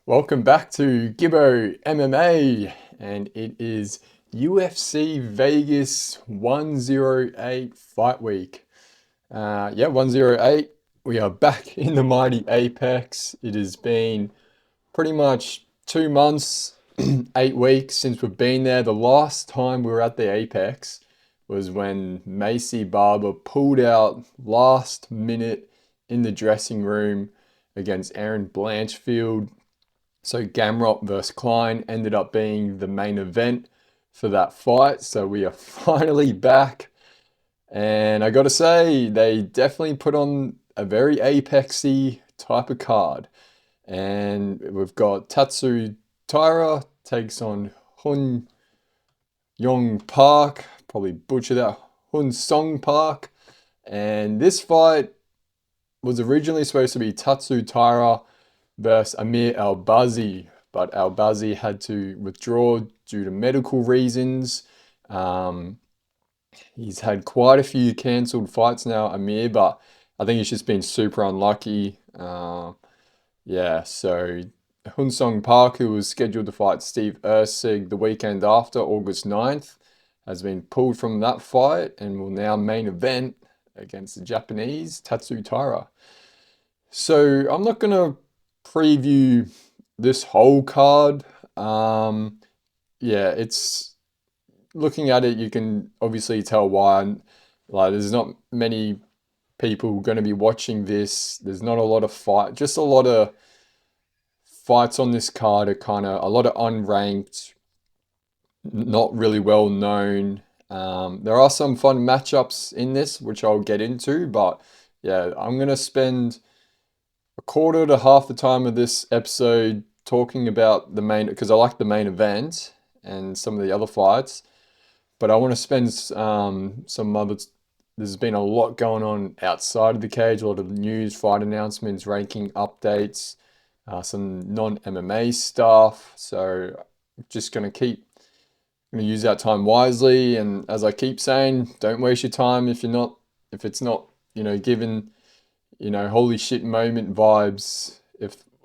Welcome back to Gibbo MMA, and it is UFC Vegas 108 fight week. 108. We are back in the mighty Apex. It has been pretty much 2 months, 8 weeks since we've been there. The last time we were at the Apex was when Macy Barber pulled out last minute in the dressing room against Aaron Blanchfield. So Gamrot versus Klein ended up being the main event for that fight. So we are finally back. And I got to say, they definitely put on a very apexy type of card. And we've got Tatsuro Taira takes on Hyun Yong Park, probably butcher that, Hun Song Park. And this fight was originally supposed to be Tatsuro Taira versus Amir Albazi, but Albazi had to withdraw due to medical reasons. He's had quite a few cancelled fights now, Amir, but I think he's just been super unlucky. So Hunsong Park, who was scheduled to fight Steve Erceg the weekend after, August 9th, has been pulled from that fight and will now main event against the Japanese Tatsuro Taira. So I'm not going to preview this whole card. It's looking at it, you can obviously tell why. Like, there's not many people going to be watching this. There's not a lot of just a lot of fights on this card are kind of a lot of unranked, not really well known. There are some fun matchups in this, which I'll get into, but yeah, I'm going to spend a quarter to half the time of this episode talking about the main, because I like the main event and some of the other fights, but I want to spend some other. There's been a lot going on outside of the cage, a lot of news, fight announcements, ranking updates, some non-MMA stuff. So I'm just going to use that time wisely. And as I keep saying, don't waste your time if it's not, given, holy shit moment vibes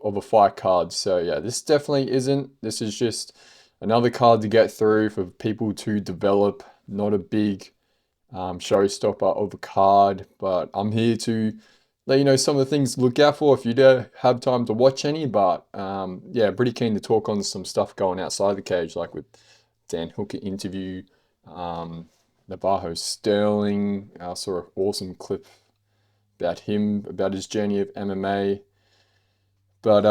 of a fight card. So yeah, this definitely isn't. This is just another card to get through for people to develop, not a big showstopper of a card. But I'm here to let you know some of the things to look out for if you do have time to watch any. But pretty keen to talk on some stuff going outside the cage, like with Dan Hooker interview, Navajo Sterling. I saw an awesome clip about him, about his journey of MMA. But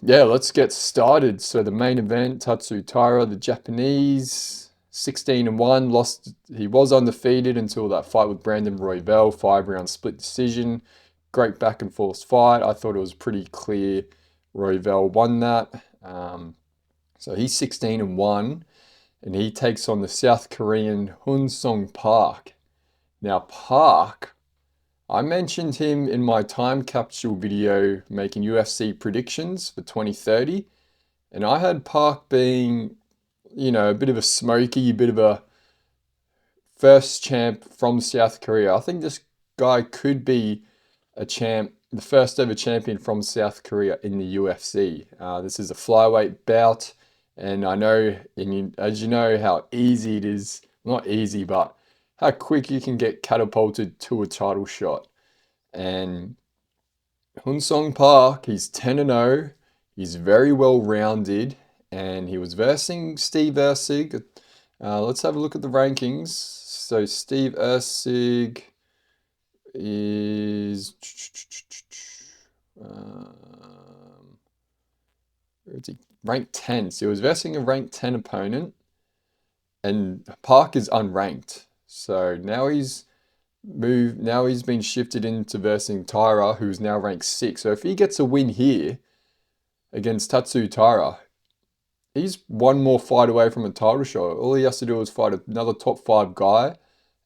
let's get started. So the main event, Tatsuro Taira, the Japanese, 16-1, lost. He was undefeated until that fight with Brandon Royval, 5-round split decision. Great back and forth fight. I thought it was pretty clear Royval won that. So he's 16-1, and he takes on the South Korean Hunsong Park. Now Park, I mentioned him in my time capsule video making UFC predictions for 2030, and I had Park being, a bit of a smoky, a bit of a first champ from South Korea. I think this guy could be a champ, the first ever champion from South Korea in the UFC. This is a flyweight bout, and I know, as you know, how easy it is, not easy, but how quick you can get catapulted to a title shot. And Hunsong Park, he's 10-0. He's very well rounded, and he was versing Steve Erceg. Let's have a look at the rankings. So Steve Erceg is ranked 10. So he was versing a ranked 10 opponent, and Park is unranked. So now he's been shifted into versing Taira, who's now ranked 6. So if he gets a win here against Tatsuro Taira, he's one more fight away from a title shot. All he has to do is fight another top 5 guy,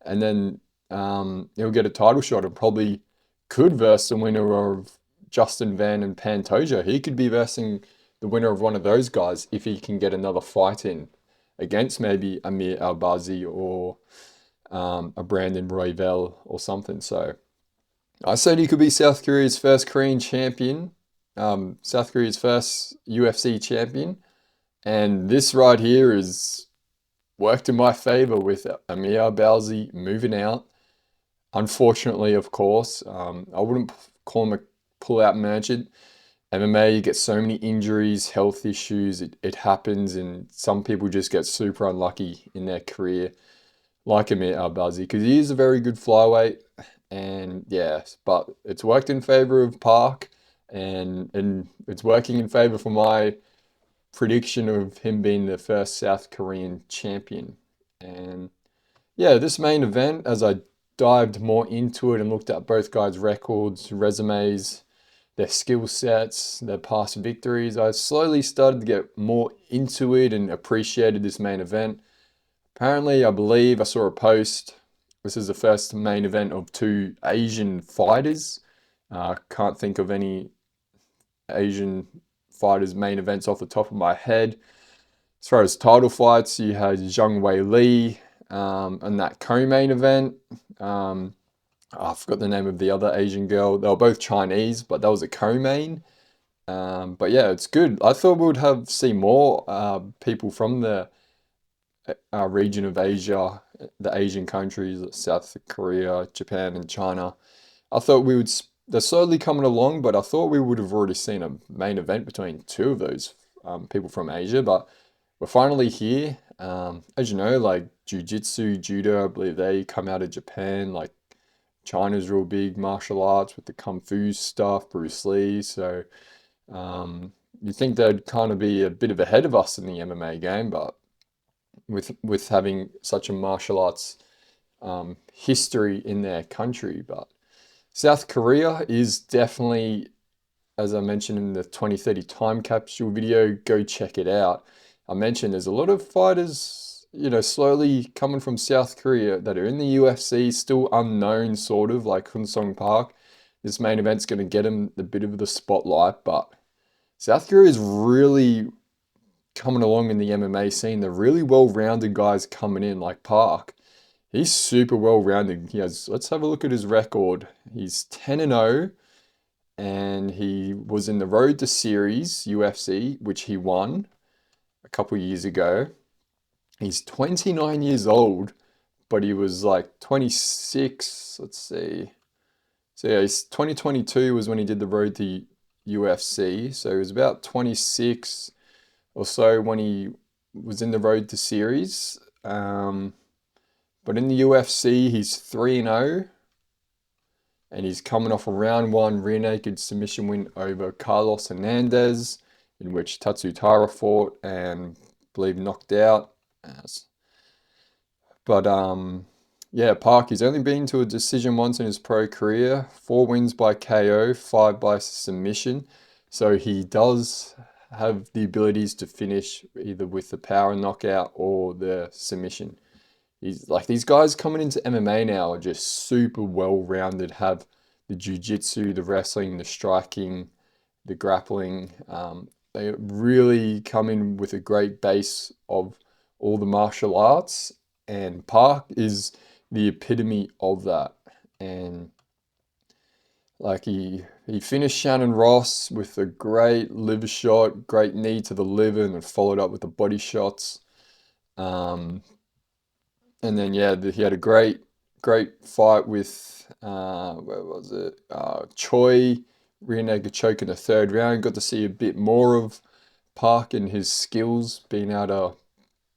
and then he'll get a title shot, and probably could verse the winner of Justin Van and Pantoja. He could be versing the winner of one of those guys if he can get another fight in against maybe Amir Albazi or a Brandon Royval or something. So I said he could be South Korea's first Korean champion South Korea's first UFC champion. And this right here is worked in my favor with Amir Balzi moving out. Unfortunately, of course, I wouldn't call him a pull-out merchant. MMA, you get so many injuries, health issues, it happens, and some people just get super unlucky in their career, like Amir Albazi, because he is a very good flyweight, and yeah, but it's worked in favor of Park, and it's working in favor for my prediction of him being the first South Korean champion. And yeah, this main event, as I dived more into it and looked at both guys' records, resumes, their skill sets, their past victories, I slowly started to get more into it and appreciated this main event. Apparently, I believe I saw a post. This is the first main event of two Asian fighters. Can't think of any Asian fighters' main events off the top of my head. As far as title fights, you had Zhang Wei Li and that co-main event. I forgot the name of the other Asian girl. They were both Chinese, but that was a co-main. But yeah, it's good. I thought we would have see more people from the region of Asia, the Asian countries, South Korea, Japan, and China. I thought we would. They're slowly coming along, but I thought we would have already seen a main event between two of those people from Asia. But we're finally here. As you know, like jiu-jitsu, judo, I believe they come out of Japan. Like China's real big martial arts with the kung fu stuff, Bruce Lee. So you think they'd kind of be a bit of ahead of us in the MMA game, but with having such a martial arts history in their country. But South Korea is definitely, as I mentioned in the 2030 time capsule video, go check it out. I mentioned there's a lot of fighters, slowly coming from South Korea that are in the UFC, still unknown, sort of, like Hun Song Park. This main event's going to get him a bit of the spotlight, but South Korea is really coming along in the MMA scene. They're really well-rounded guys coming in, like Park. He's super well-rounded. Let's have a look at his record. He's 10-0, and he was in the Road to Series UFC, which he won a couple years ago. He's 29 years old, but he was like 26. Let's see. So yeah, 2022 was when he did the Road to UFC. So he was about 26 or so when he was in the Road to Series. But in the UFC, he's 3-0. And he's coming off a round one rear naked submission win over Carlos Hernandez, in which Tatsuro Taira fought and I believe knocked out. But yeah, Park, he's only been to a decision once in his pro career, 4 wins by KO, 5 by submission. So he does have the abilities to finish either with the power knockout or the submission. He's like, these guys coming into MMA now are just super well-rounded, have the jiu-jitsu, the wrestling, the striking, the grappling. They really come in with a great base of all the martial arts, and Park is the epitome of that. And like he finished Shannon Ross with a great liver shot, great knee to the liver, and then followed up with the body shots. And then yeah, he had a great fight with where was it? Choi, rear naked choke in the third round. Got to see a bit more of Park and his skills, being able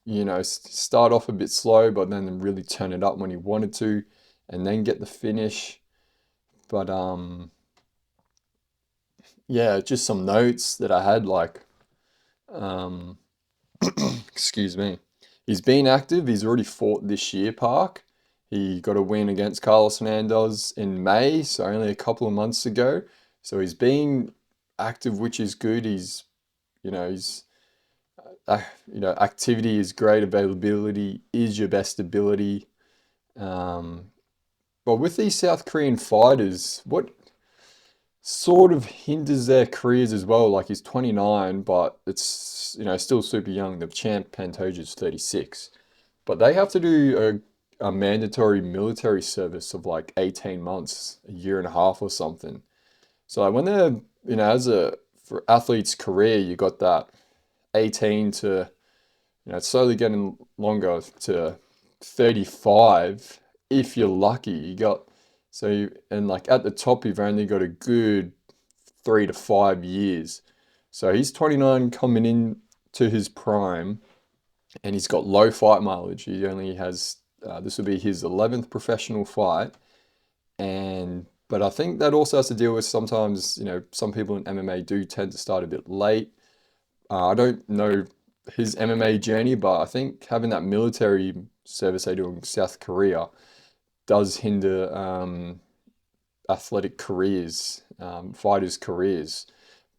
to start off a bit slow, but then really turn it up when he wanted to, and then get the finish. But yeah, just some notes that I had, like um, excuse me. He's been active. He's already fought this year, Park. He got a win against Carlos Hernandez in May, so only a couple of months ago. So he's been active, which is good. He's activity is great. Availability is your best ability. But with these South Korean fighters, what sort of hinders their careers as well? Like he's 29, but it's still super young. The champ Pantoja is 36, but they have to do a mandatory military service of like 18 months, a year and a half or something. So like when they're as a for athlete's career, you got that 18 to, it's slowly getting longer to 35 if you're lucky. And like at the top, you've only got a good 3 to 5 years. So he's 29 coming in to his prime, and he's got low fight mileage. He only has, this will be his 11th professional fight. But I think that also has to deal with sometimes, some people in MMA do tend to start a bit late. I don't know his MMA journey, but I think having that military service they do in South Korea does hinder athletic careers, fighters' careers.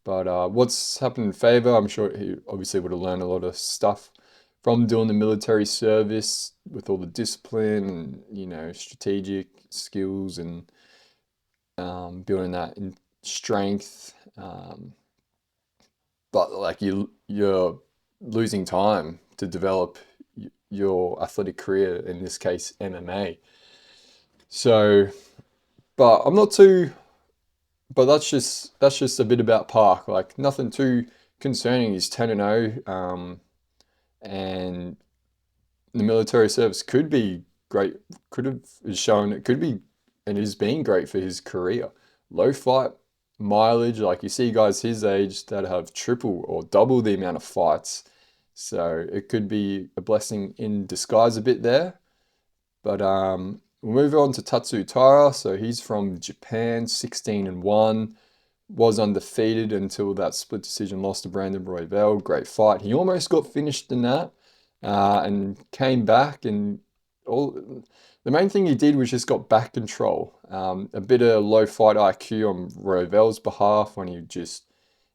But what's happened in favor, I'm sure he obviously would have learned a lot of stuff from doing the military service with all the discipline and, strategic skills and building that in strength. But like you're losing time to develop your athletic career, in this case MMA. So, but I'm not too, but that's just a bit about Park. Like nothing too concerning. He's 10-0, and the military service could be great. Could have shown it could be, and is being great for his career. Low fight mileage, like you see guys his age that have triple or double the amount of fights. So it could be a blessing in disguise a bit there. But we'll move on to Tatsuro Taira. So he's from Japan, 16-1, was undefeated until that split decision loss to Brandon Royval. Great fight. He almost got finished in that, and came back, and all the main thing he did was just got back control. A bit of low fight IQ on Royval's behalf when he just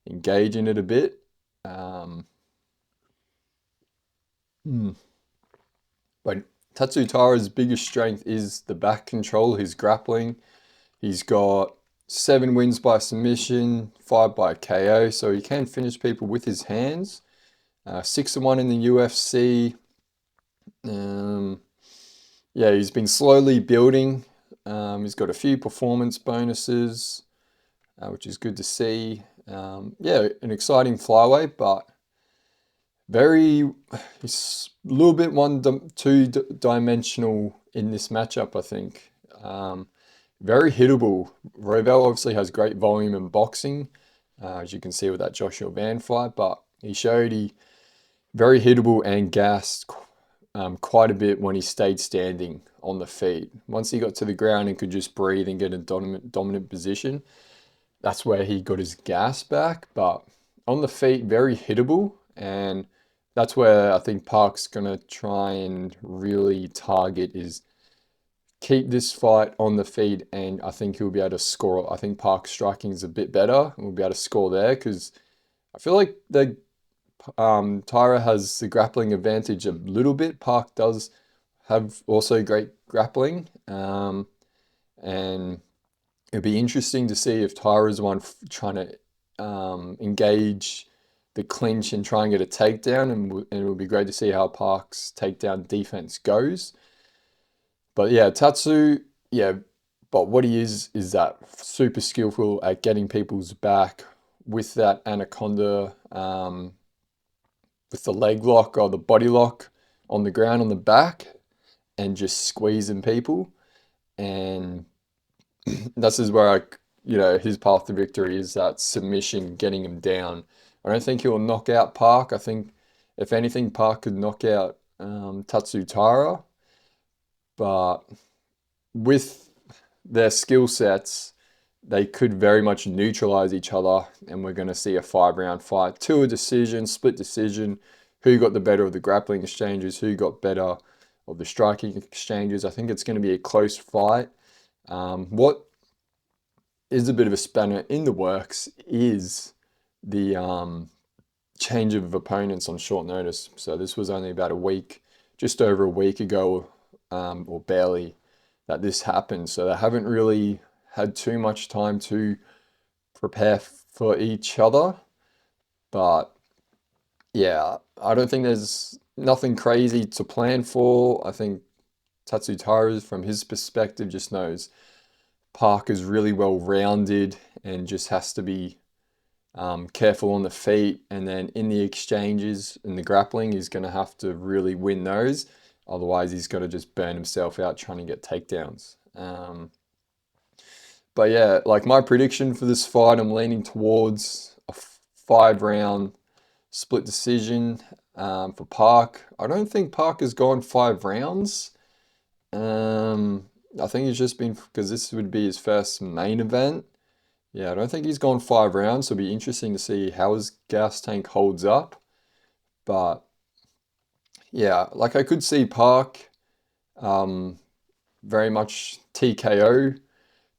engage in it a bit. But Tatsuro Taira's biggest strength is the back control, his grappling. He's got 7 wins by submission, 5 by KO, so he can finish people with his hands. 6-1 in the UFC. Yeah, he's been slowly building. He's got a few performance bonuses, which is good to see. Yeah, an exciting flyweight, but he's a little bit two-dimensional in this matchup, I think. Very hittable. Royval obviously has great volume in boxing, as you can see with that Joshua Van fight, but he showed he very hittable and gassed quite a bit when he stayed standing on the feet. Once he got to the ground and could just breathe and get a dominant position, that's where he got his gas back. But on the feet, very hittable, and that's where I think Park's gonna try and really target is keep this fight on the feet, and I think he'll be able to score. I think Park's striking is a bit better, and we'll be able to score there because I feel like Taira has the grappling advantage a little bit. Park does have also great grappling, and it'd be interesting to see if Taira's one trying to engage the clinch and try and get a takedown, and it will be great to see how Park's takedown defense goes. But yeah, Tatsu, yeah, but what he is that super skillful at getting people's back with that anaconda, with the leg lock or the body lock on the ground on the back, and just squeezing people. And this is where his path to victory is that submission, getting him down. I don't think he'll knock out Park. I think if anything, Park could knock out Tatsuro Taira. But with their skill sets, they could very much neutralize each other, and we're going to see a 5-round fight to a decision, split decision. Who got the better of the grappling exchanges? Who got better of the striking exchanges? I think it's going to be a close fight. What is a bit of a spanner in the works is the change of opponents on short notice. So this was only about a week, just over a week ago, or barely, that this happened. So they haven't really had too much time to prepare for each other. But yeah, I don't think there's nothing crazy to plan for. I think Tatsuro Taira, from his perspective, just knows Park is really well rounded and just has to be careful on the feet, and then in the exchanges and the grappling, he's going to have to really win those. Otherwise, he's got to just burn himself out trying to get takedowns. But yeah, like my prediction for this fight, I'm leaning towards a 5 round split decision for Park. I don't think Park has gone 5 rounds. I think it's just been because this would be his first main event. Yeah, I don't think he's gone 5 rounds. So it'll be interesting to see how his gas tank holds up. But yeah, like I could see Park um, very much TKO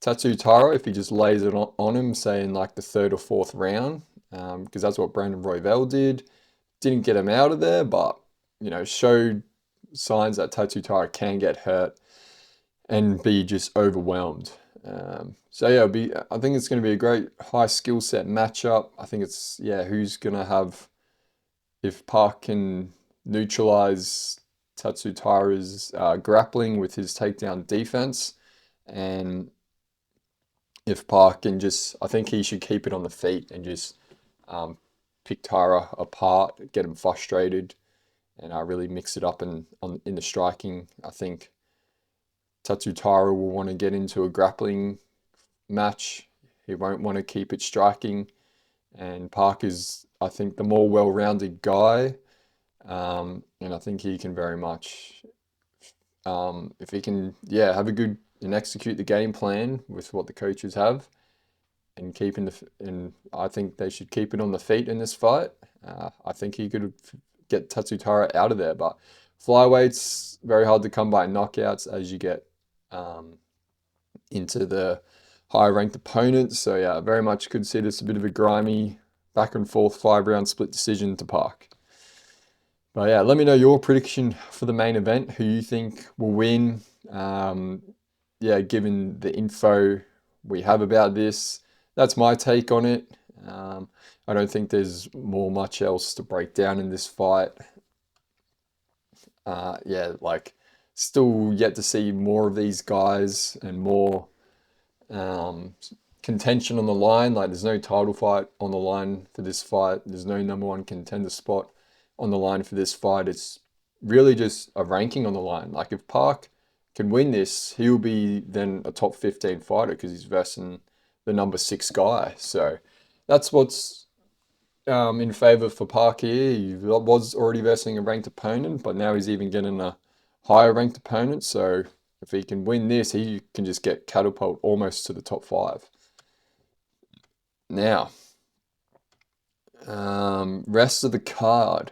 Tatsuro Taira if he just lays it on him, say in like the third or fourth round, because that's what Brandon Royval did. Didn't get him out of there, but showed signs that Tatsuro Taira can get hurt and be just overwhelmed. So yeah, I think it's going to be a great high skill set matchup. I think it's who's going to have, if Park can neutralize Tatsuro Taira's grappling with his takedown defense, and if Park can just, I think he should keep it on the feet and just pick Taira apart, get him frustrated, and really mix it up in the striking. I think Tatsuro Taira will want to get into a grappling match. He won't want to keep it striking. And Park is, I think, the more well-rounded guy. And I think he can very much, if he can, have a good and execute the game plan with what the coaches have, and and I think they should keep it on the feet in this fight. I think he could get Tatsuro Taira out of there, but flyweights very hard to come by knockouts as you get into the higher ranked opponents. So yeah, very much could see this a bit of a grimy back and forth 5 round split decision to Park. But yeah, let me know your prediction for the main event, who you think will win. Given the info we have about this, that's my take on it. I don't think there's much else to break down in this fight. Still yet to see more of these guys and more contention on the line. Like, there's no title fight on the line for this fight. There's no number one contender spot on the line for this fight. It's really just a ranking on the line. Like, if Park can win this, he'll be then a top 15 fighter because he's versing the number 6 guy. So that's what's in favor for Park here. He was already versing a ranked opponent, but now he's even getting a higher ranked opponent. So if he can win this, he can just get catapult almost to the top 5. Now, rest of the card.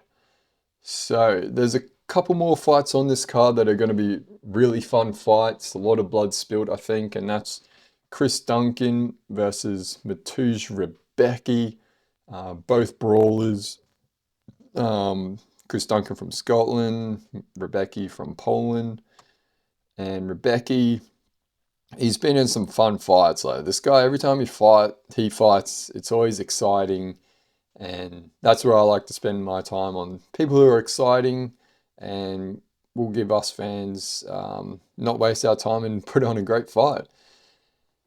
So there's a couple more fights on this card that are going to be really fun fights. A lot of blood spilled, I think, and that's Chris Duncan versus Mateusz Rebecki. Both brawlers. Chris Duncan from Scotland, Rebecki from Poland. And Rebecki, he's been in some fun fights. Like, this guy, every time he fights, it's always exciting. And that's where I like to spend my time, on people who are exciting and will give us fans not waste our time and put on a great fight.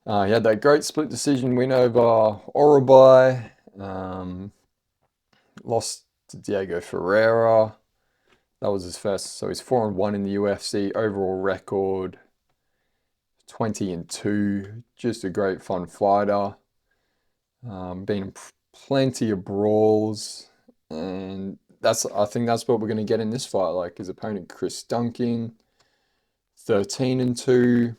He had that great split decision win over Orobai. Lost to Diego Ferreira. That was his first. So he's 4-1 in the UFC. Overall record 20-2. Just a great fun fighter. Been in plenty of brawls, and I think that's what we're going to get in this fight. Like, his opponent Chris Duncan, 13-2,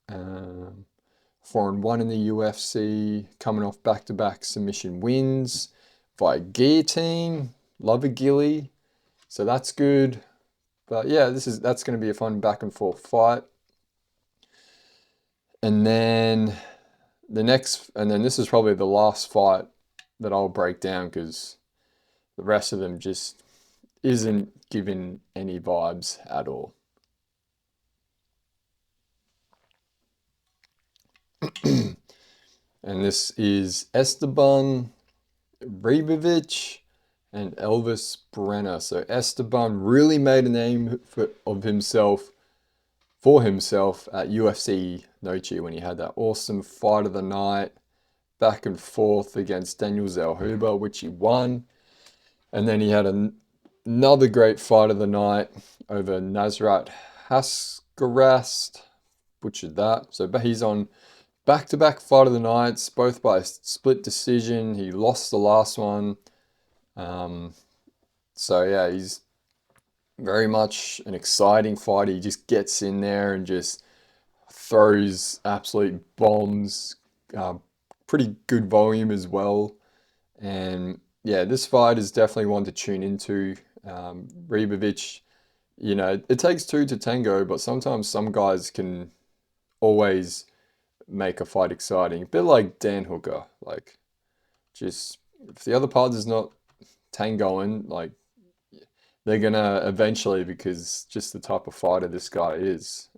4-1 in the UFC, coming off back-to-back submission wins via guillotine. Love a gilly, so that's good. But yeah, that's going to be a fun back and forth fight. And then this is probably the last fight that I'll break down, because the rest of them just isn't giving any vibes at all. And this is Esteban Ribovic and Elvis Brenner. So Esteban really made a name for himself at UFC Noche when he had that awesome fight of the night back and forth against Daniel Zellhuber, which he won. And then he had another great fight of the night over Nasrat Haskarast, butchered that. So he's on back-to-back fight of the nights, both by split decision. He lost the last one. So yeah, he's very much an exciting fight. He just gets in there and just throws absolute bombs. Pretty good volume as well. And yeah, this fight is definitely one to tune into. Ribovic, it takes two to tango, but sometimes some guys can always make a fight exciting. A bit like Dan Hooker. Like, just if the other part is not tangoing, like, they're gonna eventually, because just the type of fighter this guy is.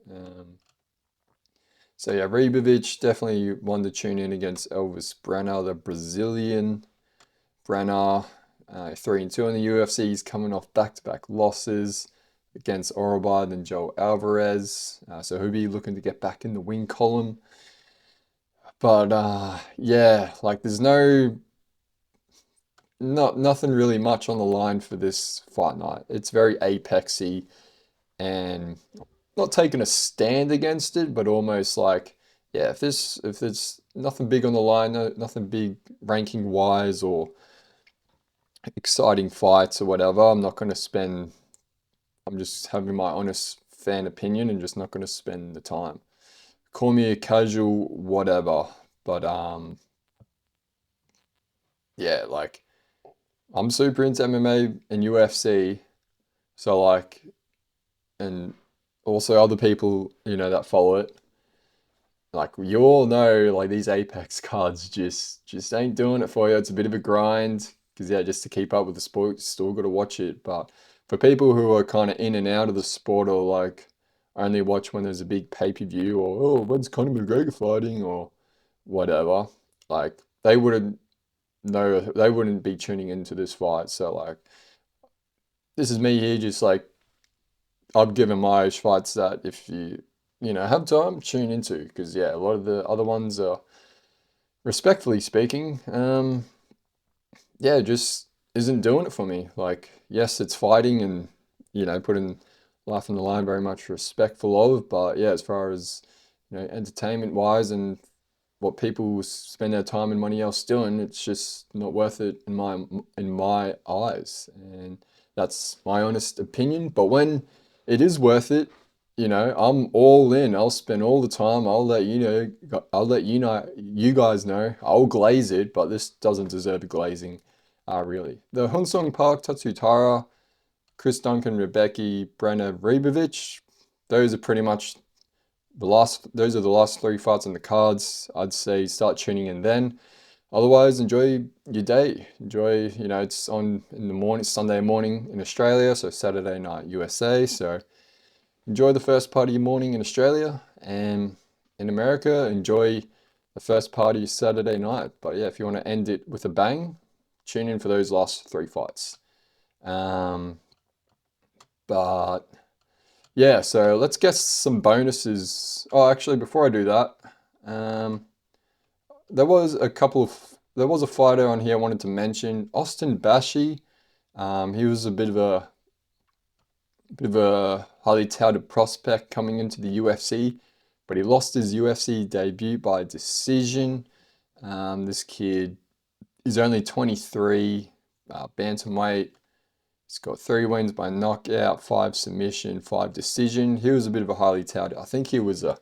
So yeah, Ribovic definitely one to tune in against Elvis Brenner, the Brazilian. Brenner, 3-2 in the UFC. He's coming off back-to-back losses against Orobard and Joe Alvarez. So he'll be looking to get back in the win column. But yeah, like there's nothing really much on the line for this fight night. It's very apexy and not taking a stand against it, but almost like, yeah, if there's nothing big on the line, nothing big ranking wise or exciting fights or whatever, I'm just having my honest fan opinion and just not going to spend the time. Call me a casual, whatever. But yeah, like I'm super into MMA and UFC. So like, and also other people, that follow it. Like you all know, like these Apex cards just ain't doing it for you. It's a bit of a grind because yeah, just to keep up with the sport, you still got to watch it. But for people who are kind of in and out of the sport or like only watch when there's a big pay-per-view or when's Conor McGregor fighting or whatever, like they wouldn't be tuning into this fight. So like this is me here, just like I've given my Irish fights that if you have time, tune into because yeah, a lot of the other ones are, respectfully speaking, yeah, just isn't doing it for me. Like, yes, it's fighting and putting life on the line, very much respectful of, but yeah, as far as entertainment wise and what people spend their time and money else doing, it's just not worth it in my eyes, and that's my honest opinion. But when it is worth it, I'm all in. I'll spend all the time. I'll let you know. I'll let you guys know. I'll glaze it, but this doesn't deserve a glazing, really. The Hunsong Park, Tatsuro Taira, Chris Duncan, Rebecca, Brenna Ribovic. Those are pretty much those are the last three fights on the cards. I'd say start tuning in then. Otherwise, enjoy your day. Enjoy, it's on in the morning, Sunday morning in Australia, so Saturday night USA. So enjoy the first part of your morning in Australia, and in America, enjoy the first part of your Saturday night. But yeah, if you want to end it with a bang, tune in for those last three fights. But yeah, so let's get some bonuses. Oh, actually, before I do that, there was a fighter on here I wanted to mention, Austin Bashi. He was a bit of a highly touted prospect coming into the UFC, but he lost his UFC debut by decision. This kid is only 23, bantamweight. He's got 3 wins by knockout, 5 submission, 5 decision. He was a bit of a highly touted. I think he was a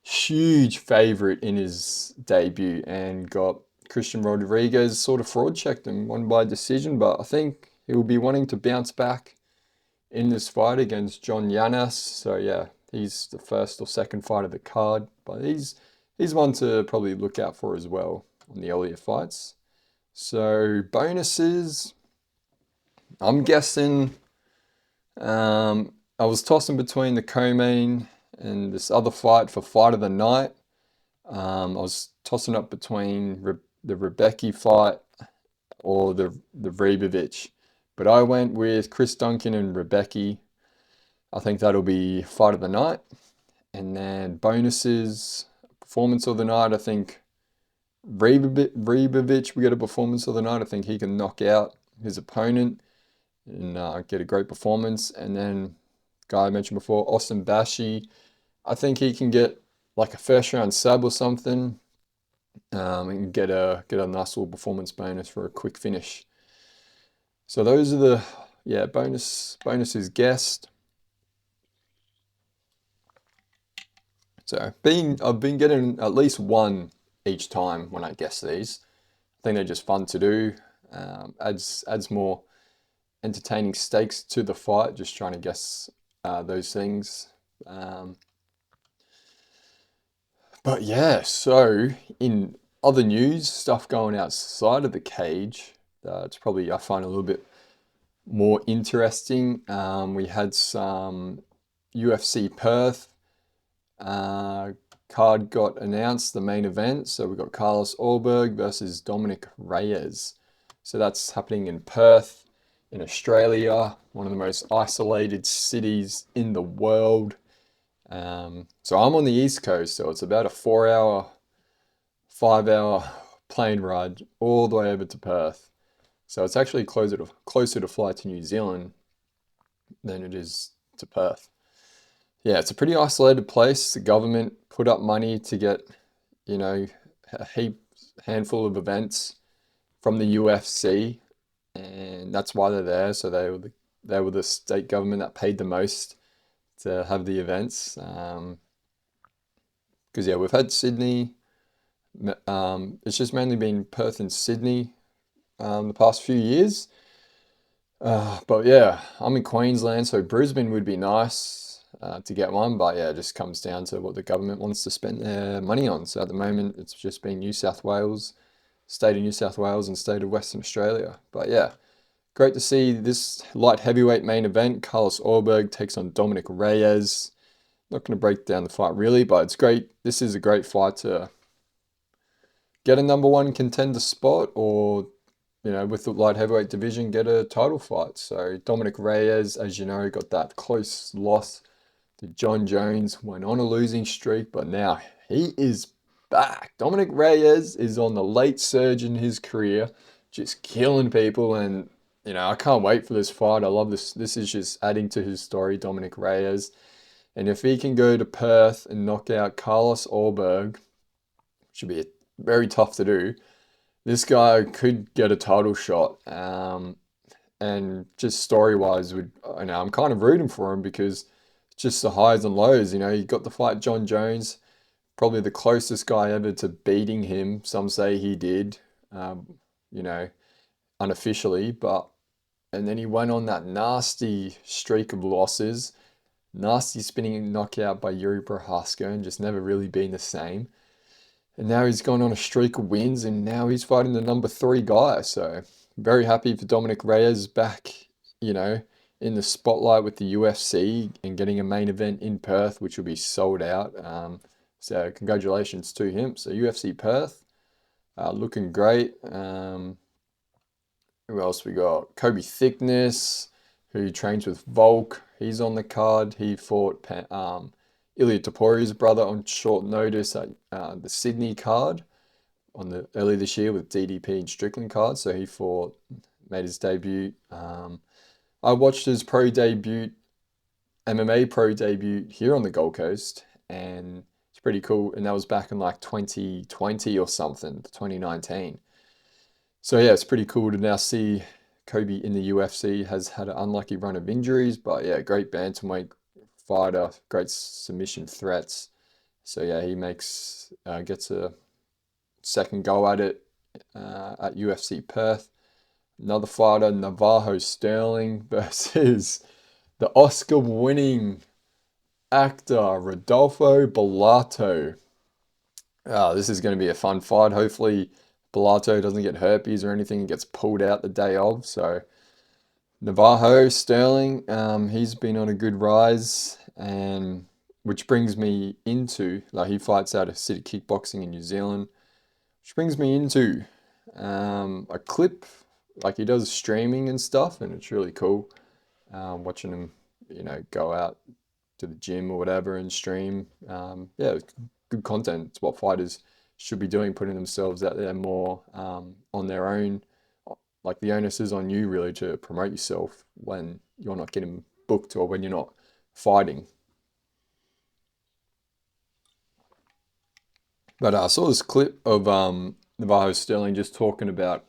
huge favorite in his debut and got Christian Rodriguez sort of fraud checked and won by decision. But I think he will be wanting to bounce back in this fight against John Yanas. So yeah, he's the first or second fight of the card. But he's one to probably look out for as well on the earlier fights. So bonuses. I'm guessing I was tossing between the co-main and this other fight for fight of the night. I was tossing up between the Rebecca fight or the Ribovic, but I went with Chris Duncan and Rebecca. I think that'll be fight of the night. And then bonuses, performance of the night, I think Rebovich, we get a performance of the night. I think he can knock out his opponent and get a great performance. And then, guy I mentioned before, Austin Bashi, I think he can get like a first round sub or something, and get a nice little performance bonus for a quick finish. So those are the bonuses guessed. So I've been getting at least one each time when I guess these. I think they're just fun to do. Adds more entertaining stakes to the fight. Just trying to guess those things. Um, but yeah, so in other news, stuff going outside of the cage, it's probably I find a little bit more interesting. We had some UFC Perth uh, card got announced, the main event. So we got Carlos Ulberg versus Dominic Reyes. So that's happening in Perth, in Australia, one of the most isolated cities in the world. So I'm on the East Coast, so it's about a 4 hour, 5 hour plane ride all the way over to Perth. So it's actually closer to fly to New Zealand than it is to Perth. Yeah, it's a pretty isolated place. The government put up money to get, you know, a handful of events from the UFC, and that's why they're there. So they were the state government that paid the most to have the events. Because yeah, we've had Sydney. It's just mainly been Perth and Sydney the past few years. But yeah, I'm in Queensland, so Brisbane would be nice to get one. But yeah, it just comes down to what the government wants to spend their money on. So at the moment, it's just been New South Wales, state of New South Wales, and state of Western Australia. But yeah, great to see this light heavyweight main event. Carlos Ulberg takes on Dominic Reyes. Not going to break down the fight really, but it's great. This is a great fight to get a number one contender spot, or with the light heavyweight division, get a title fight. So Dominic Reyes, as you know, got that close loss to John Jones, went on a losing streak, but now he is back. Dominic Reyes is on the late surge in his career, just killing people, and I can't wait for this fight. I love this. This is just adding to his story, Dominic Reyes. And if he can go to Perth and knock out Carlos Ulberg, which would be very tough to do, this guy could get a title shot. And just story-wise, I'm kind of rooting for him because just the highs and lows. He got to fight John Jones, probably the closest guy ever to beating him. Some say he did, you know, unofficially, and then he went on that nasty streak of losses, nasty spinning knockout by Yuri Prohaska, and just never really been the same. And now he's gone on a streak of wins, and now he's fighting the number 3 guy. So very happy for Dominic Reyes back, you know, in the spotlight with the UFC and getting a main event in Perth, which will be sold out. So congratulations to him. So UFC Perth, looking great. Who else we got? Kobe Thickness, who trains with Volk. He's on the card. He fought Ilya Topori's brother on short notice at the Sydney card early this year with DDP and Strickland cards. So he made his debut. I watched his MMA pro debut here on the Gold Coast, and it's pretty cool. And that was back in like 2020 or something, 2019. So yeah, it's pretty cool to now see Kobe in the UFC. Has had an unlucky run of injuries, but yeah, great bantamweight fighter, great submission threats. So yeah, he gets a second go at it at UFC Perth. Another fighter, Navajo Sterling versus the Oscar-winning actor Rodolfo Bellato. This is going to be a fun fight. Hopefully, Bellato doesn't get herpes or anything and gets pulled out the day of. So Navajo Sterling, he's been on a good rise, and which brings me into he fights out of City Kickboxing in New Zealand, which brings me into a clip he does streaming and stuff, and it's really cool watching him go out to the gym or whatever and stream. Yeah, it's good content. It's what fighters should be doing, putting themselves out there more on their own. Like the onus is on you really to promote yourself when you're not getting booked or when you're not fighting. But I saw this clip of Navarro Sterling just talking about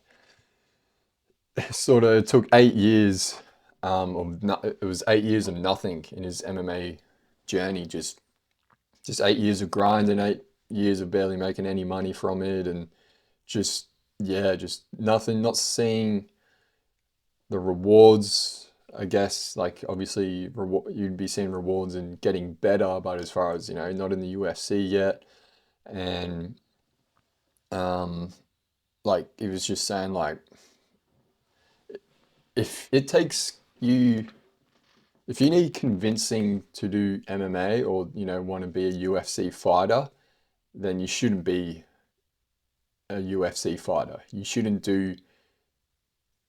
sort of it took 8 years of no, it was 8 years of nothing in his MMA journey, just 8 years of grind and 8 years of barely making any money from it, and just yeah, just nothing, not seeing the rewards. I guess like obviously you'd be seeing rewards and getting better, but as far as not in the UFC yet, and um, like he was just saying like if it takes you if you need convincing to do MMA or want to be a UFC fighter, then you shouldn't be a UFC fighter. You shouldn't do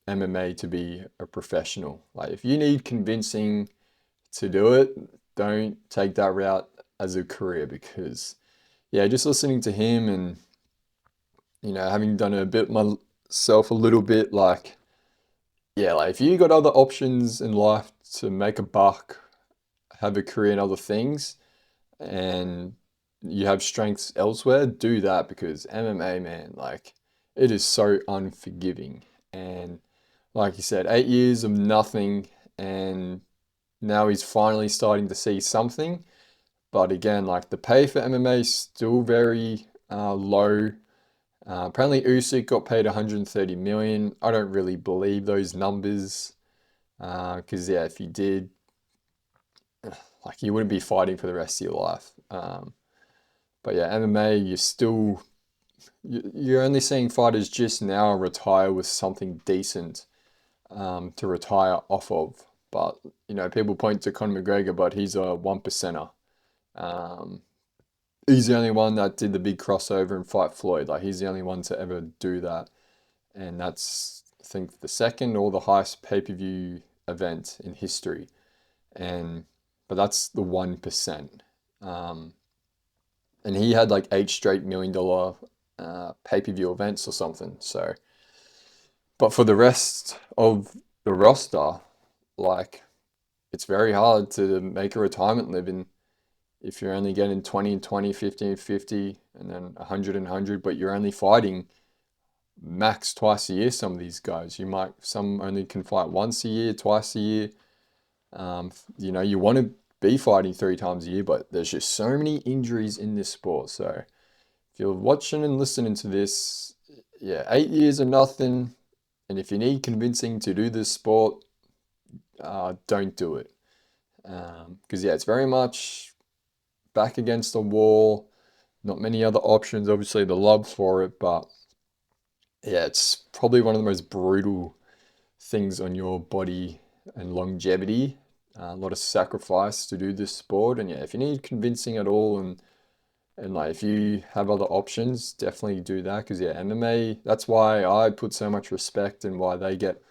MMA to be a professional. Like if you need convincing to do it, don't take that route as a career because yeah, just listening to him and having done it a bit myself a little bit, like yeah, like if you got other options in life to make a buck, have a career in other things, and you have strengths elsewhere, do that because MMA, man, like it is so unforgiving. And like you said, 8 years of nothing, and now he's finally starting to see something. But again, like the pay for MMA is still very low. Apparently, Usyk got paid 130 million. I don't really believe those numbers because yeah, if you did, like you wouldn't be fighting for the rest of your life. But yeah, MMA, you're only seeing fighters just now retire with something decent to retire off of. But people point to Conor McGregor, but he's a one percenter. Um, he's the only one that did the big crossover and fight Floyd. Like he's the only one to ever do that, and that's I think the second or the highest pay-per-view event in history. And but that's the 1%. Um, and he had like 8 straight $1 million pay-per-view events or something. So, but for the rest of the roster, like it's very hard to make a retirement living if you're only getting 20 and 20, 50 and 50, and then 100 and 100, but you're only fighting max twice a year. Some of these guys, some only can fight once a year, twice a year. You want to be fighting 3 times a year, but there's just so many injuries in this sport. So if you're watching and listening to this, yeah, 8 years of nothing. And if you need convincing to do this sport, don't do it. Because yeah, it's very much back against the wall. Not many other options. Obviously, the love for it, but yeah, it's probably one of the most brutal things on your body and longevity. A lot of sacrifice to do this sport, and yeah, if you need convincing at all, and like if you have other options, definitely do that. Because yeah, MMA. That's why I put so much respect and why they get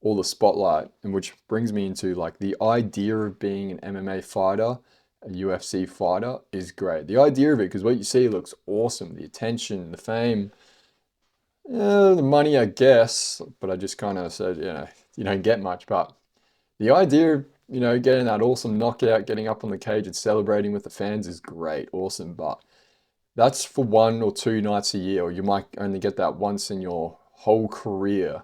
all the spotlight, and which brings me into like the idea of being an MMA fighter, a UFC fighter is great. The idea of it, because what you see looks awesome. The attention, the fame, the money, I guess. But I just kind of said, you don't get much. But the idea of, getting that awesome knockout, getting up on the cage and celebrating with the fans is great, awesome. But that's for 1 or 2 nights a year, or you might only get that once in your whole career.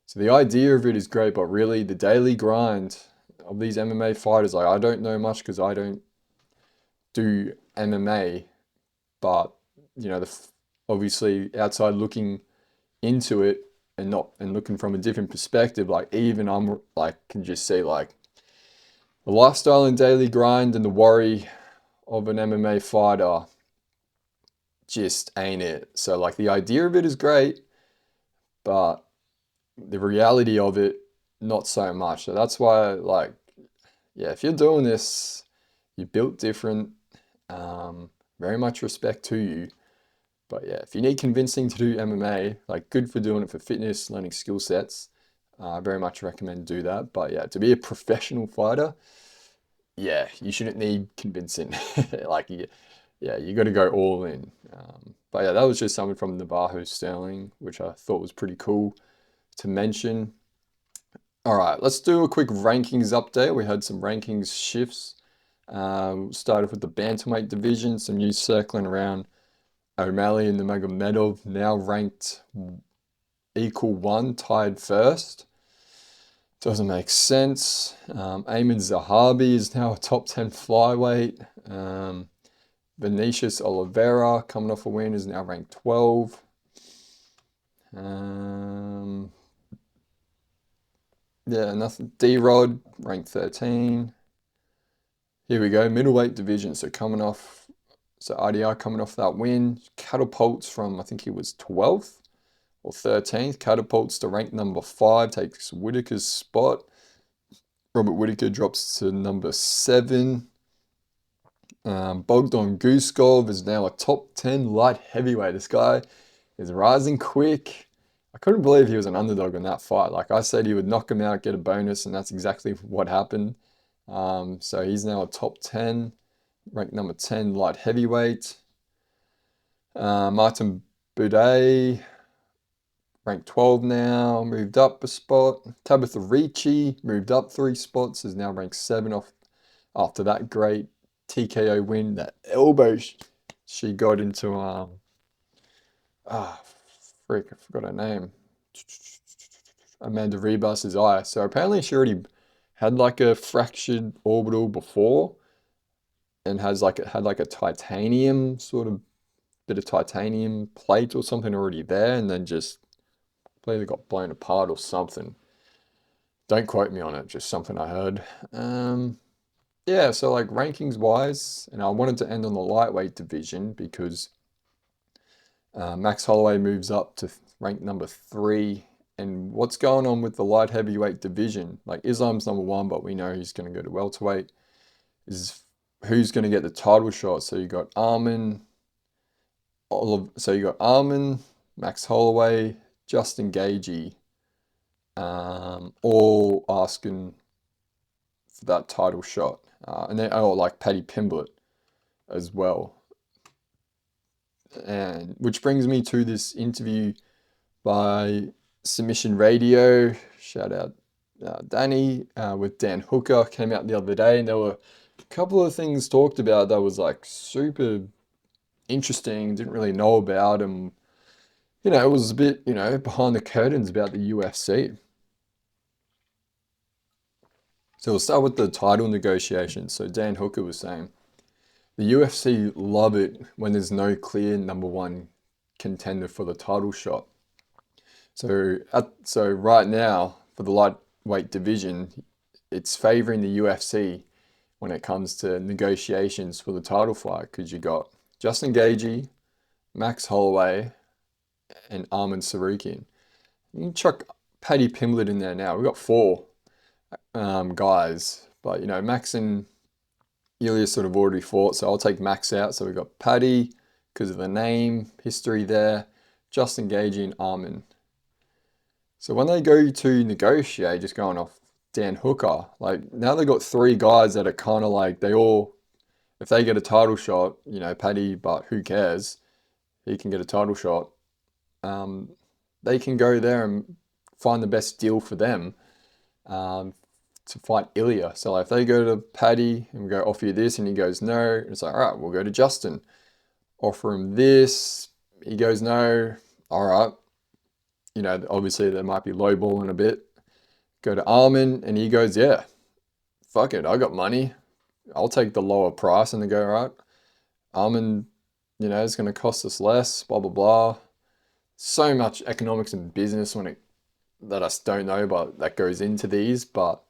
So the idea of it is great, but really the daily grind of these MMA fighters, like I don't know much because I don't do MMA, but obviously outside looking into it and not and looking from a different perspective, like even I'm like can just see like the lifestyle and daily grind and the worry of an MMA fighter just ain't it. So like the idea of it is great, but the reality of it, not so much. So that's why, like, yeah, if you're doing this, you're built different. Very much respect to you. But yeah, if you need convincing to do MMA, like, good for doing it for fitness, learning skill sets. I very much recommend do that. But yeah, to be a professional fighter, yeah, you shouldn't need convincing. Like, yeah, you got to go all in. But yeah, that was just something from Navajo Sterling, which I thought was pretty cool to mention. All right, let's do a quick rankings update. We had some rankings shifts. Started with the bantamweight division, some news circling around O'Malley and the Nurmagomedov now ranked equal one, tied first. Doesn't make sense. Ayman Zahabi is now a top 10 flyweight. Vinicius Oliveira, coming off a win, is now ranked 12. Yeah, nothing. D-Rod, ranked 13. Here we go, middleweight division. So RDR coming off that win, catapults from, I think he was 12th or 13th, catapults to rank number 5, takes Whitaker's spot. Robert Whitaker drops to number 7. Bogdan Guskov is now a top 10 light heavyweight. This guy is rising quick. I couldn't believe he was an underdog in that fight. Like I said, he would knock him out, get a bonus, and that's exactly what happened. So he's now a top 10, ranked number 10 light heavyweight. Martin Buday, ranked 12 now, moved up a spot. Tabitha Ricci moved up 3 spots, is now ranked 7 after that great TKO win, that elbow she got into, I forgot her name. Amanda Rebus's eye. So apparently she already had like a fractured orbital before and had like a titanium sort of bit of titanium plate or something already there, and then just completely got blown apart or something. Don't quote me on it, just something I heard. Yeah, so like rankings wise, and I wanted to end on the lightweight division because Max Holloway moves up to rank number 3. And what's going on with the light heavyweight division? Like Islam's number 1, but we know he's going to go to welterweight. Is who's going to get the title shot? So you got Arman, Max Holloway, Justin Gaethje, all asking for that title shot, and then like Paddy Pimblett as well. And which brings me to this interview by Submission Radio. Shout out Danny with Dan Hooker, came out the other day, and there were a couple of things talked about that was like super interesting, didn't really know about, and it was a bit behind the curtains about the UFC. So we'll start with the title negotiations. So Dan Hooker was saying the UFC love it when there's no clear number 1 contender for the title shot. So right now for the lightweight division, it's favoring the UFC when it comes to negotiations for the title fight, because you got Justin Gaethje, Max Holloway, and Arman Tsarukyan. You can chuck Paddy Pimblett in there now. We've got 4 guys, but Max and Ilya sort of already fought, so I'll take Max out. So we've got Paddy because of the name, history there, Justin Gaethje and Arman. So when they go to negotiate, just going off Dan Hooker, like now they've got 3 guys that are kind of like if they get a title shot, Paddy, but who cares? He can get a title shot. They can go there and find the best deal for them to fight Ilya. So like if they go to Paddy and we go, offer you this, and he goes no, it's like, all right, we'll go to Justin. Offer him this, he goes no, all right. Obviously there might be lowballing a bit. Go to Arman and he goes, yeah, fuck it, I got money. I'll take the lower price. And they go, all right, Arman, it's going to cost us less, blah, blah, blah. So much economics and business that I don't know, but that goes into these. But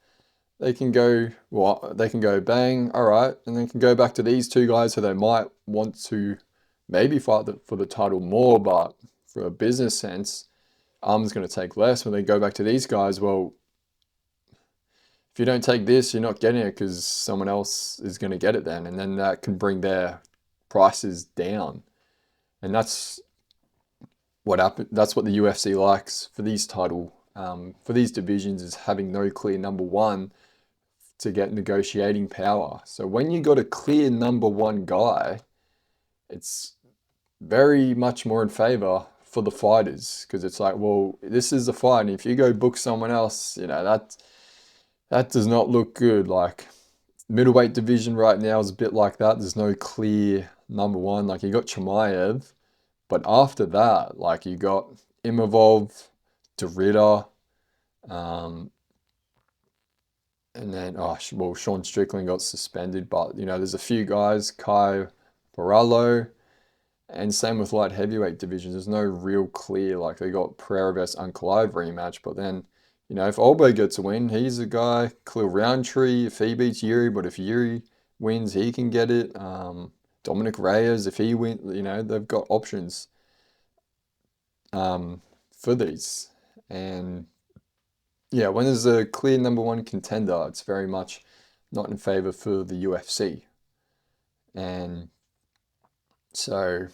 they can go bang, all right, and they can go back to these 2 guys who they might want to maybe fight for the title more, but for a business sense, Arman's going to take less. When they go back to these guys, well, if you don't take this, you're not getting it because someone else is going to get it then, and then that can bring their prices down. And that's what happened. That's what the UFC likes for these for these divisions, is having no clear number 1 to get negotiating power. So when you got a clear number 1 guy, it's very much more in favor for the fighters because it's like, well, this is a fight, and if you go book someone else, that does not look good. Like middleweight division right now is a bit like that. There's no clear number one. Like you got Chimaev, but after that, like you got Imavov, Derrida, um, and then well, Sean Strickland got suspended, but there's a few guys, Kai Barallo, and same with light heavyweight divisions. There's no real clear, like they got Pereira versus Ankalaev rematch, but then, if Olbe gets a win, he's a guy. Khalil Roundtree, if he beats Yuri, but if Yuri wins, he can get it. Dominic Reyes, if he wins, they've got options for these. And yeah, when there's a clear number one contender, it's very much not in favor for the UFC. And so,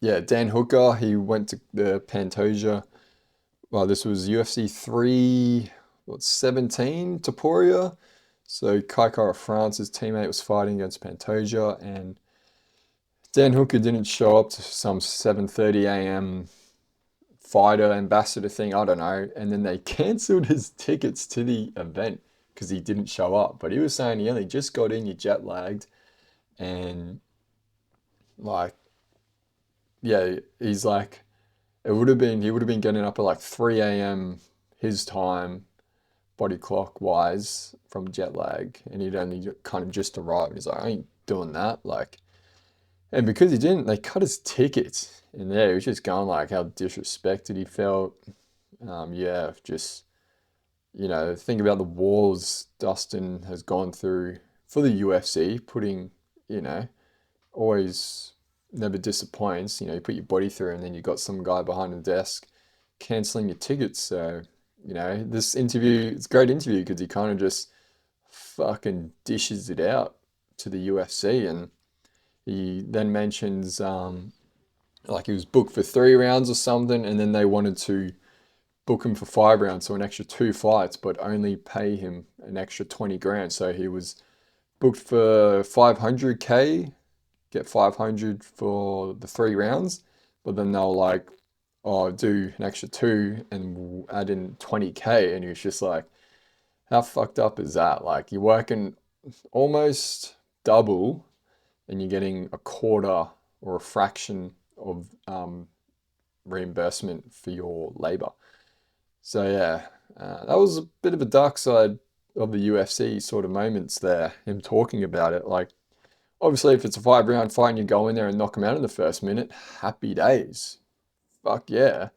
yeah, Dan Hooker, he went to the Pantoja. Well, this was UFC 317, Taporia. So Kai Kara France's teammate was fighting against Pantoja, and Dan Hooker didn't show up to some 7:30 a.m. fighter ambassador thing, I don't know. And then they cancelled his tickets to the event because he didn't show up. But he was saying he only just got in, you jet lagged, and like, yeah, he's like, he would have been getting up at like 3 a.m. his time, body clock wise, from jet lag, and he'd only kind of just arrived. He's like, I ain't doing that. Like, and because he didn't, they cut his tickets. And yeah, he was just going like how disrespected he felt. Yeah, just, think about the wars Dustin has gone through for the UFC, putting, you know, always never disappoints. You put your body through, and then you got some guy behind the desk canceling your tickets. So, this interview, it's a great interview because he kind of just fucking dishes it out to the UFC. And he then mentions, like he was booked for 3 rounds or something, and then they wanted to book him for 5 rounds, so an extra 2 fights, but only pay him an extra 20 grand. So he was booked for 500K, get 500 for the 3 rounds, but then they'll like, oh, do an extra two and we'll add in 20K. And he was just like, how fucked up is that? Like you're working almost double and you're getting a quarter or a fraction of reimbursement for your labor. So yeah, that was a bit of a dark side of the UFC sort of moments there, him talking about it. Like, obviously, if it's a 5 round fight and you go in there and knock him out in the first minute, happy days. Fuck yeah.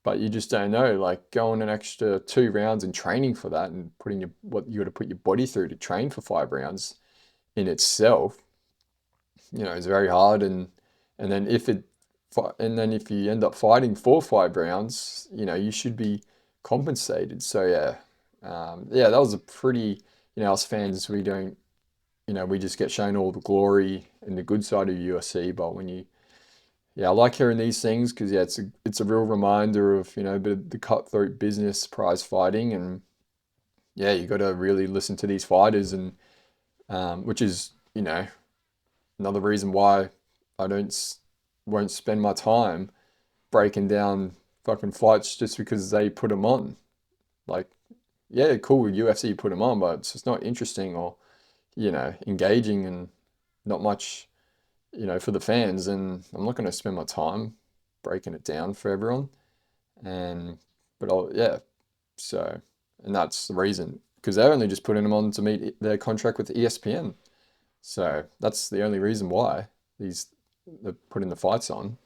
But you just don't know, like going an extra 2 rounds and training for that and putting what you got to put your body through to train for 5 rounds in itself, is very hard. And then if you end up fighting for 5 rounds, you should be compensated. So yeah, yeah, that was a pretty, us fans, we don't, we just get shown all the glory and the good side of UFC. But yeah, I like hearing these things because yeah, it's a real reminder of a bit of the cutthroat business, prize fighting, and yeah, you got to really listen to these fighters, and which is another reason why I won't spend my time breaking down fucking fights just because they put them on. Like, yeah, cool, UFC put them on, but it's just not interesting or engaging, and not much for the fans. And I'm not going to spend my time breaking it down for everyone. But yeah, so, and that's the reason, because they're only just putting them on to meet their contract with ESPN. So that's the only reason why they're putting the fights on.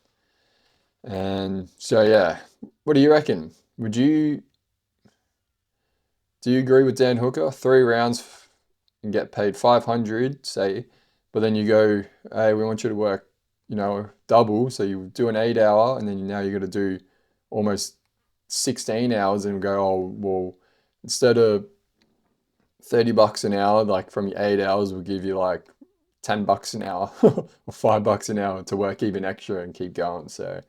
And so yeah, what do you reckon? Do you agree with Dan Hooker? 3 rounds and get paid 500, say, but then you go, hey, we want you to work, double. So you do an 8 hour, and then now you got to do almost 16 hours, and go, oh, well, instead of $30 an hour, like from your 8 hours, we'll give you like $10 an hour or $5 an hour to work even extra and keep going. So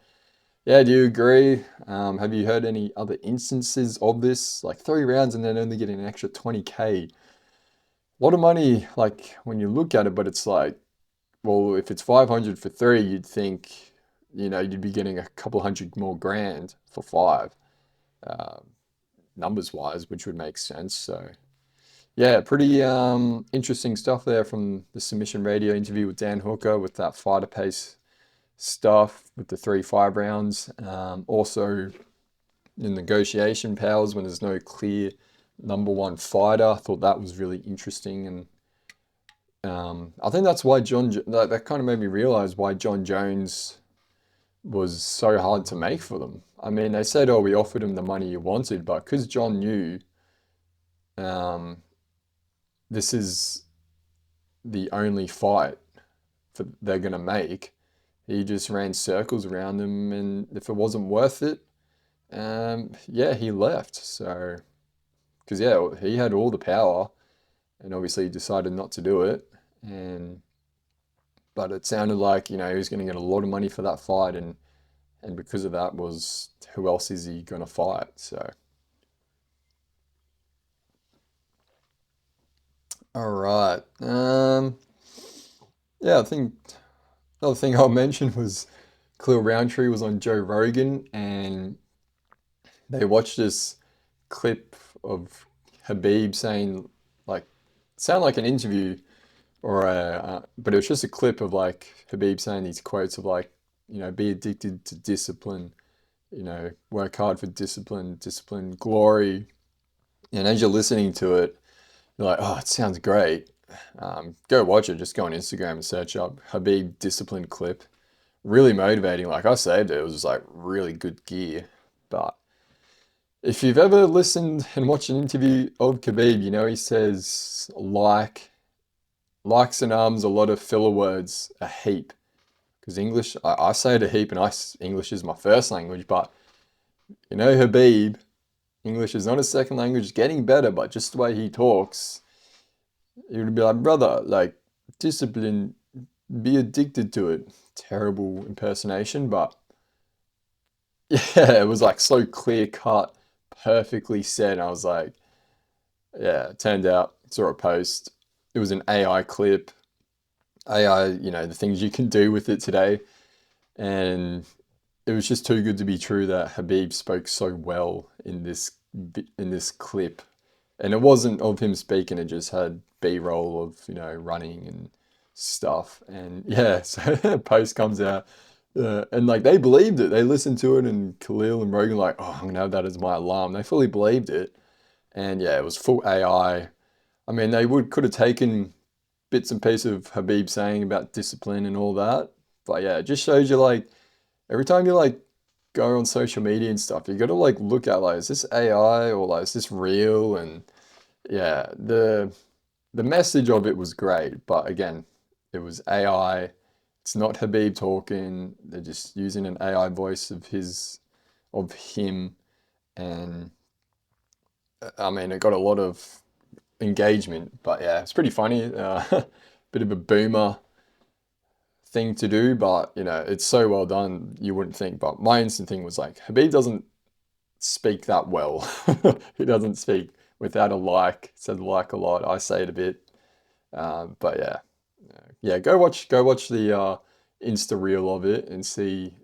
yeah, do you agree? Have you heard any other instances of this? Like 3 rounds and then only getting an extra 20K. A lot of money, like when you look at it, but it's like well, if it's 500 for three, you'd think, you'd be getting a couple hundred more grand for five, uh, numbers wise, which would make sense. So, yeah, pretty interesting stuff there from the Submission Radio interview with Dan Hooker with that fighter pace stuff with the 3 5 rounds. Also, the negotiation powers when there's no clear number one fighter. I thought that was really interesting, and I think that's why that kind of made me realize why John Jones was so hard to make for them. I mean, they said, "Oh, we offered him the money he wanted," but because John knew um, this is the only fight they're gonna make, he just ran circles around him, and if it wasn't worth it, yeah, he left. So, because yeah, he had all the power, and obviously he decided not to do it, and but it sounded like he was going to get a lot of money for that fight, and because of that was who else is he going to fight? So, all right, yeah, I think another thing I'll mention was Khalil Roundtree was on Joe Rogan, and they watched this clip of Habib saying like, sound like an interview or but it was just a clip of like Habib saying these quotes of like, be addicted to discipline, work hard for discipline, discipline, glory. And as you're listening to it, you're like, oh, it sounds great. Go watch it. Just go on Instagram and search up Habib discipline clip. Really motivating. Like I said, it was like really good gear. But if you've ever listened and watched an interview of Khabib, he says likes and arms, a lot of filler words, a heap. Because English, I say it a heap, and English is my first language. But Habib, English is not a second language. It's getting better, but just the way he talks, you would be like, brother, like discipline, be addicted to it. Terrible impersonation, but yeah, it was like so clear cut, perfectly said. And I was like, yeah, it turned out, saw a post. It was an AI clip. AI, the things you can do with it today. And it was just too good to be true that Habib spoke so well in this clip. And it wasn't of him speaking, it just had B-roll of, running and stuff. And yeah, so a post comes out. And like they believed it. They listened to it, and Khalil and Rogan like, oh, I'm gonna have that as my alarm. They fully believed it. And yeah, it was full AI. I mean, they could have taken bits and pieces of Habib saying about discipline and all that. But yeah, it just shows you like every time you like go on social media and stuff, you got to like look at like, is this AI or like is this real? And yeah, the message of it was great, but again, it was AI. It's not Habib talking. They're just using an AI voice of him, and I mean, it got a lot of engagement. But yeah, it's pretty funny. Bit of a boomer thing to do, but it's so well done. You wouldn't think. But my instant thing was like, Habib doesn't speak that well. He doesn't speak without a like. Said like a lot. I say it a bit. But yeah, yeah. Go watch the Insta reel of it and see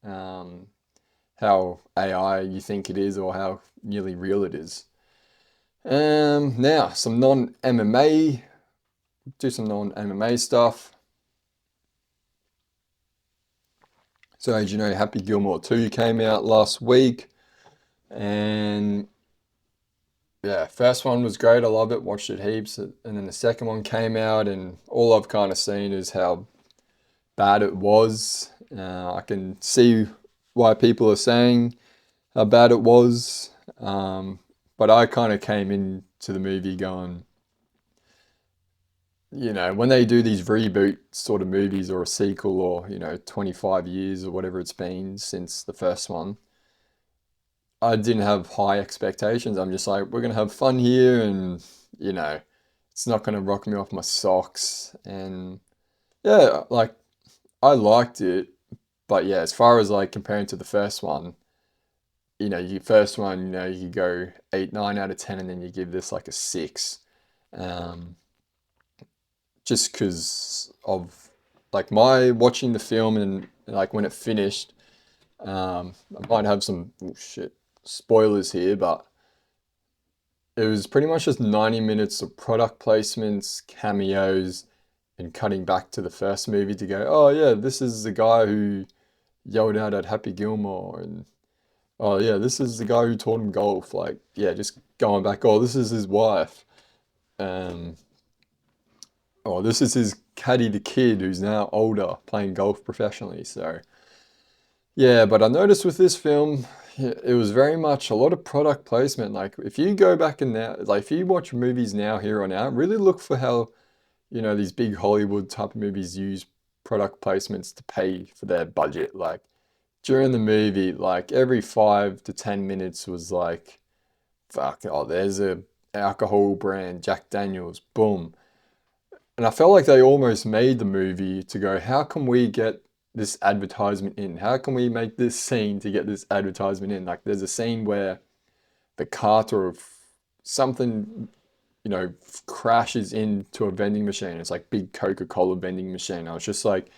um, how AI you think it is or how nearly real it is. Now some non MMA. Do some non MMA stuff. So as you know, Happy Gilmore 2 came out last week, and yeah, first one was great. I love it. Watched it heaps, and then the second one came out, and all I've kind of seen is how bad it was. I can see why people are saying how bad it was, but I kind of came into the movie going, when they do these reboot sort of movies or a sequel or 25 years or whatever it's been since the first one. I didn't have high expectations. I'm just like, we're gonna have fun here, and you know, it's not gonna rock me off my socks. And yeah, like I liked it, but yeah, as far as like comparing to the first one, your first one, you go 8, 9 out of 10, and then you give this like a 6, um, just because of. like my watching the film and like when it finished, I might have some oh shit spoilers here, but it was pretty much just 90 minutes of product placements, cameos, and cutting back to the first movie to go, oh yeah, this is the guy who yelled out at Happy Gilmore, and oh yeah, this is the guy who taught him golf. Like, yeah, just going back, oh, this is his wife. Um, oh, this is his caddy, the kid who's now older, playing golf professionally. So yeah, but I noticed with this film, it was very much a lot of product placement. Like if you go back and now, like if you watch movies now here on out, really look for how, these big Hollywood type of movies use product placements to pay for their budget. Like during the movie, like every 5 to 10 minutes was like, fuck, oh, there's a alcohol brand, Jack Daniels, boom. And I felt like they almost made the movie to go, how can we get this advertisement in? How can we make this scene to get this advertisement in? Like there's a scene where the cart or something, crashes into a vending machine. It's like big Coca-Cola vending machine. I was just like,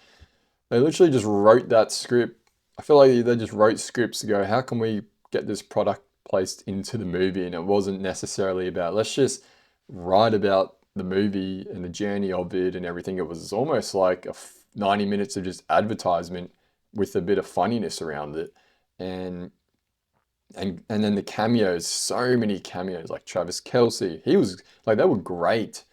they literally just wrote that script. I feel like they just wrote scripts to go, how can we get this product placed into the movie? And it wasn't necessarily about, let's just write about the movie and the journey of it and everything. It was almost like 90 minutes of just advertisement with a bit of funniness around it. And and then the cameos, so many cameos, like Travis Kelce. He was like, they were great.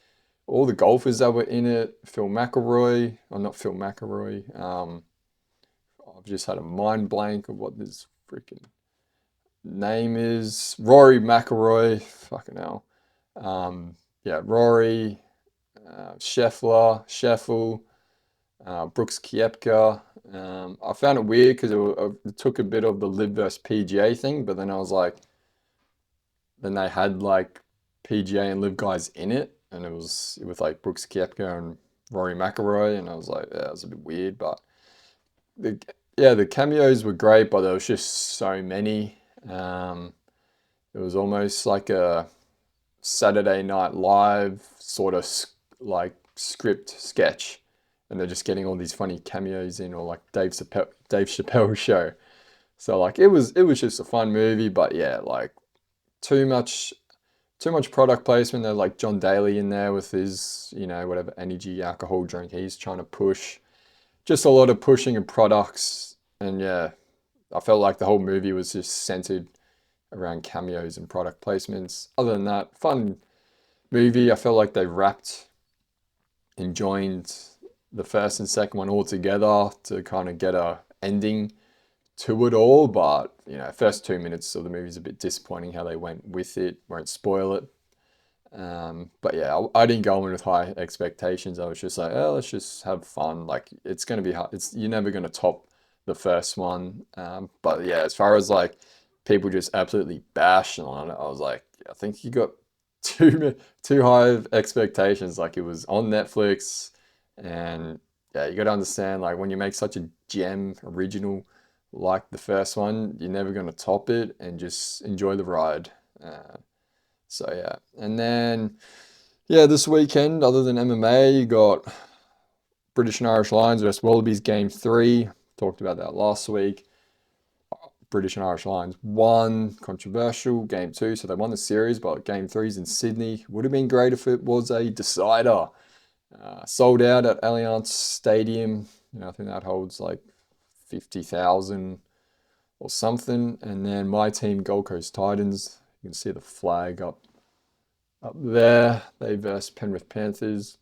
All the golfers that were in it, Phil McElroy, or not Phil McElroy. I've just had a mind blank of what this freaking name is. Rory McIlroy, fucking hell. Yeah, Rory, Scheffel, Brooks Koepka. I found it weird because it took a bit of the Live versus PGA thing, but then I was like, then they had like PGA and Live guys in it, and it was with like Brooks Koepka and Rory McIlroy, and I was like, yeah, it was a bit weird, but the yeah, the cameos were great, but there was just so many. Um, it was almost like a Saturday Night Live sort of like script sketch, and they're just getting all these funny cameos in, or like Dave Chappelle show. So like it was just a fun movie, but yeah, like too much too much product placement. There's like John Daly in there with his, whatever energy alcohol drink he's trying to push. Just a lot of pushing of products, and yeah, I felt like the whole movie was just centered around cameos and product placements. Other than that, fun movie. I felt like they wrapped and joined the first and second one all together to kind of get a ending to it all. But first 2 minutes of the movie is a bit disappointing how they went with it. Won't spoil it. But yeah, I didn't go in with high expectations. I was just like, oh, let's just have fun. Like it's gonna be hard. You're never gonna top the first one. But yeah, as far as like people just absolutely bashing on it, I was like, I think you got too high of expectations. Like it was on Netflix, and yeah, you got to understand like when you make such a gem original like the first one, you're never gonna top it, and just enjoy the ride. So yeah, and then yeah, this weekend, other than MMA, you got British and Irish Lions versus Wallabies Game 3. Talked about that last week. British and Irish Lions won, controversial. Game 2, so they won the series, but Game 3's in Sydney. Would have been great if it was a decider. Sold out at Allianz Stadium. I think that holds like 50,000 or something. And then my team, Gold Coast Titans. You can see the flag up there. They versus Penrith Panthers.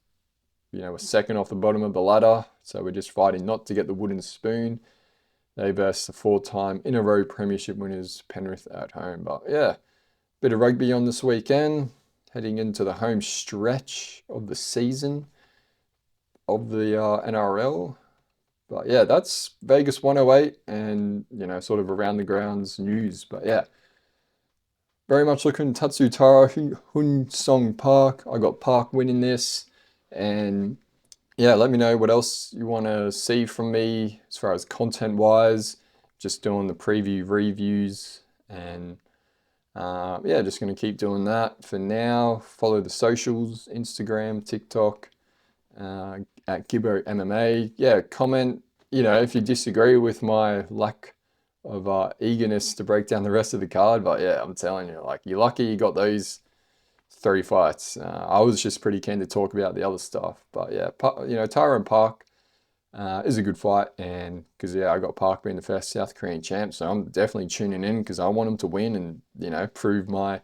We're second off the bottom of the ladder, so we're just fighting not to get the wooden spoon. They versus the 4-time in a row premiership winners, Penrith at home. But yeah, bit of rugby on this weekend, heading into the home stretch of the season of the NRL. But yeah, that's Vegas 108 and, sort of around the grounds news. But yeah, very much looking Tatsuro Taira, Hyun Song Park. I got Park winning this. And yeah, let me know what else you want to see from me as far as content wise. Just doing the preview reviews, and yeah, just going to keep doing that for now. Follow the socials, Instagram, TikTok, at Gibbo MMA. Yeah, comment, if you disagree with my lack of eagerness to break down the rest of the card. But yeah, I'm telling you, like, you're lucky you got those 3 fights. I was just pretty keen to talk about the other stuff. But yeah, Taira and Park is a good fight. And because, yeah, I got Park being the first South Korean champ. So I'm definitely tuning in because I want him to win and, prove my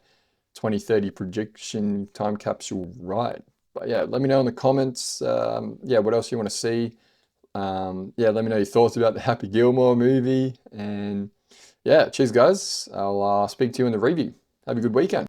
2030 prediction time capsule right. But yeah, let me know in the comments. Yeah, what else you want to see? Yeah, let me know your thoughts about the Happy Gilmore movie. And yeah, cheers, guys. I'll speak to you in the review. Have a good weekend.